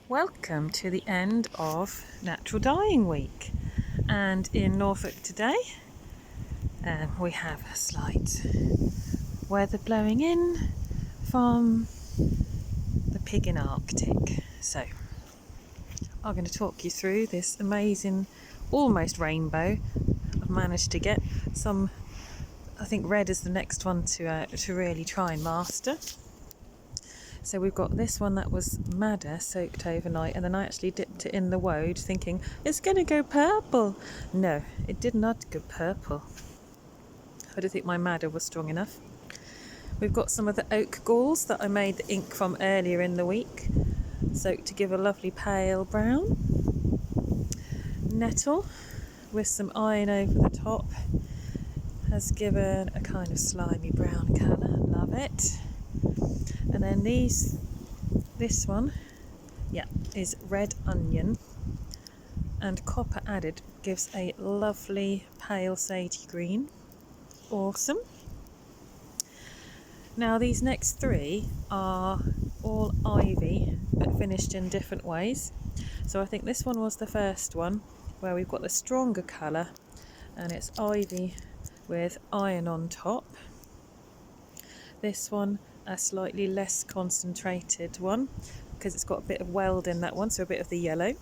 Welcome to the end of Natural Dyeing Week, and in Norfolk today we have a slight weather blowing in from the pig in Arctic. So I'm going to talk you through this amazing almost rainbow. I've managed to get some, I think red is the next one to really try and master. So we've got this one that was madder, soaked overnight, and then I actually dipped it in the Woad thinking it's going to go purple. No, it did not go purple. I don't think my madder was strong enough. We've got some of the oak galls that I made the ink from earlier in the week, soaked to give a lovely pale brown. Nettle with some iron over the top has given a kind of slimy brown colour. Love it. And then this one, is red onion, and copper added gives a lovely pale sagey green. Awesome. Now these next three are all ivy but finished in different ways. So I think this one was the first one where we've got the stronger colour and it's ivy with iron on top. This one a slightly less concentrated one because it's got a bit of Weld in that one, so a bit of the yellow,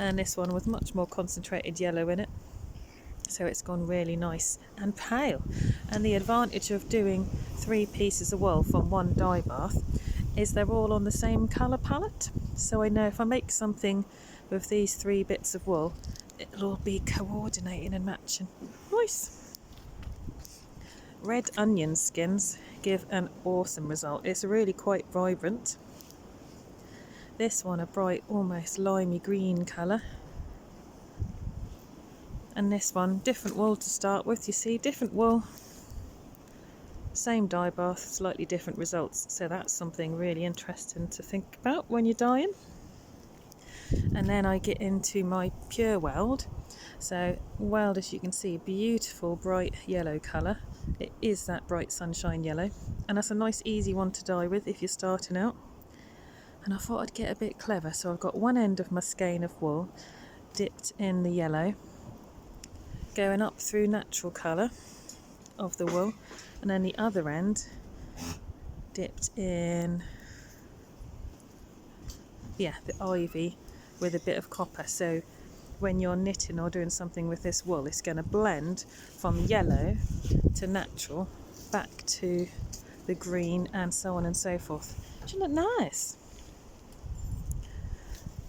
and this one with much more concentrated yellow in it, so it's gone really nice and pale. And the advantage of doing 3 pieces of wool from one dye bath is they're all on the same colour palette, so I know if I make something with these 3 bits of wool it'll all be coordinating and matching. Nice. Red onion skins give an awesome result. It's really quite vibrant. This one a bright, almost limey green colour. And this one, different wool to start with. You see, different wool, same dye bath, slightly different results. So that's something really interesting to think about when you're dyeing. And then I get into my pure Weld. So Weld, as you can see, beautiful bright yellow colour. It is that bright sunshine yellow, and that's a nice easy one to dye with if you're starting out. And I thought I'd get a bit clever, so I've got one end of my skein of wool dipped in the yellow, going up through natural colour of the wool, and then the other end dipped in the ivy with a bit of copper. So when you're knitting or doing something with this wool, it's going to blend from yellow to natural back to the green and so on and so forth. Isn't it nice?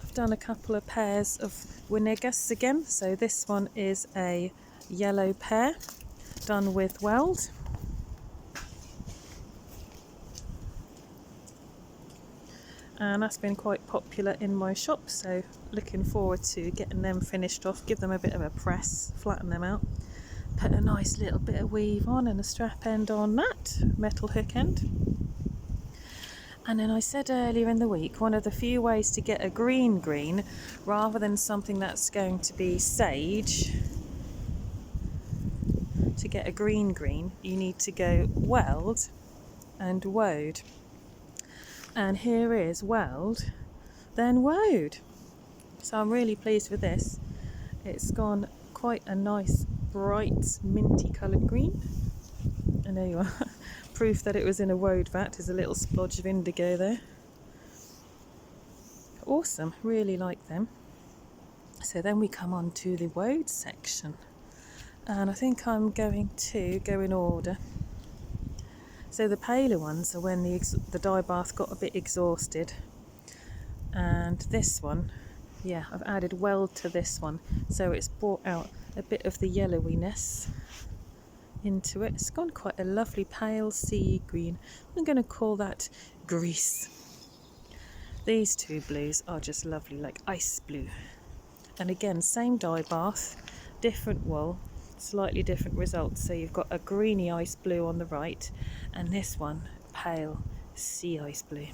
I've done a couple of pairs of Winegas again. So this one is a yellow pair done with Weld. And that's been quite popular in my shop, so looking forward to getting them finished off, give them a bit of a press, flatten them out, put a nice little bit of weave on and a strap end on that, metal hook end. And then I said earlier in the week, one of the few ways to get a green rather than something that's going to be sage, to get a green you need to go Weld and Woad. And here is Weld, then Woad. So I'm really pleased with this. It's gone quite a nice, bright, minty coloured green. And there you are. Proof that it was in a Woad vat. There's a little splodge of indigo there. Awesome, really like them. So then we come on to the Woad section. And I think I'm going to go in order. So the paler ones are when the dye bath got a bit exhausted, and this one, I've added Weld to this one, so it's brought out a bit of the yellowiness into it. It's gone quite a lovely pale sea green. I'm going to call that grease. These 2 blues are just lovely, like ice blue. And again, same dye bath, different wool, slightly different results. So you've got a greeny ice blue on the right, and this one pale sea ice blue.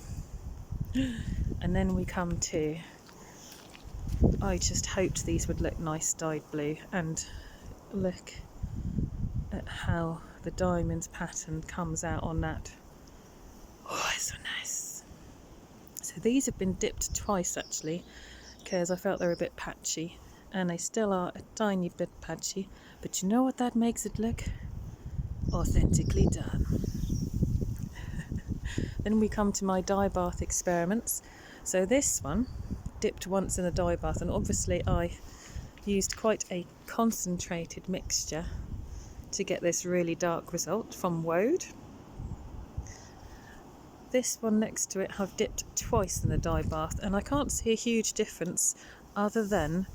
And then we come to, I just hoped these would look nice dyed blue, and look at how the diamond pattern comes out on that. Oh, it's so nice. So So these have been dipped twice actually, because I felt they were a bit patchy, and they still are a tiny bit patchy, but you know what that makes it look? Authentically done. Then we come to my dye bath experiments. So this one dipped once in a dye bath, and obviously I used quite a concentrated mixture to get this really dark result from Woad. This one next to it I've dipped twice in the dye bath, and I can't see a huge difference other than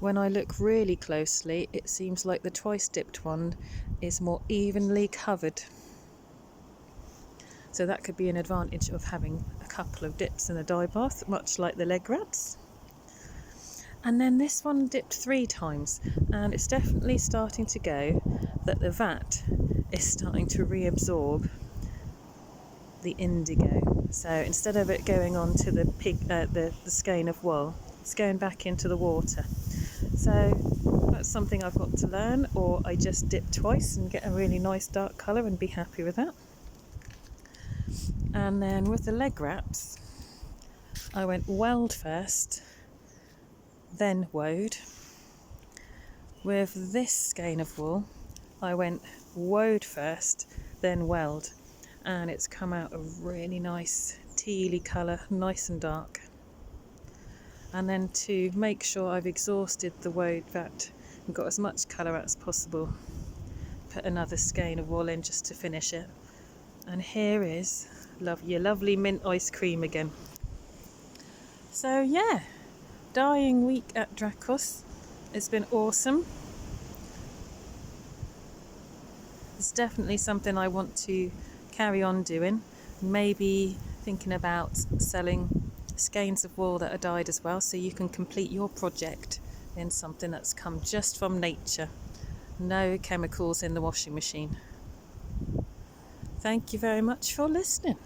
when I look really closely it seems like the twice dipped one is more evenly covered. So that could be an advantage of having a couple of dips in a dye bath, much like the leg rats. And then this one dipped 3 times, and it's definitely starting to go that the vat is starting to reabsorb the indigo. So instead of it going on to the skein of wool, it's going back into the water. So that's something I've got to learn, or I just dip twice and get a really nice dark colour and be happy with that. And then with the leg wraps, I went Weld first, then Woad. With this skein of wool, I went Woad first, then Weld, and it's come out a really nice tealy colour, nice and dark. And then to make sure I've exhausted the Woad vat and got as much colour as possible, put another skein of wool in just to finish it. And here is your lovely mint ice cream again. So yeah, dyeing week at Dracos. It's been awesome. It's definitely something I want to carry on doing. Maybe thinking about selling skeins of wool that are dyed as well, so you can complete your project in something that's come just from nature. No chemicals in the washing machine. Thank you very much for listening.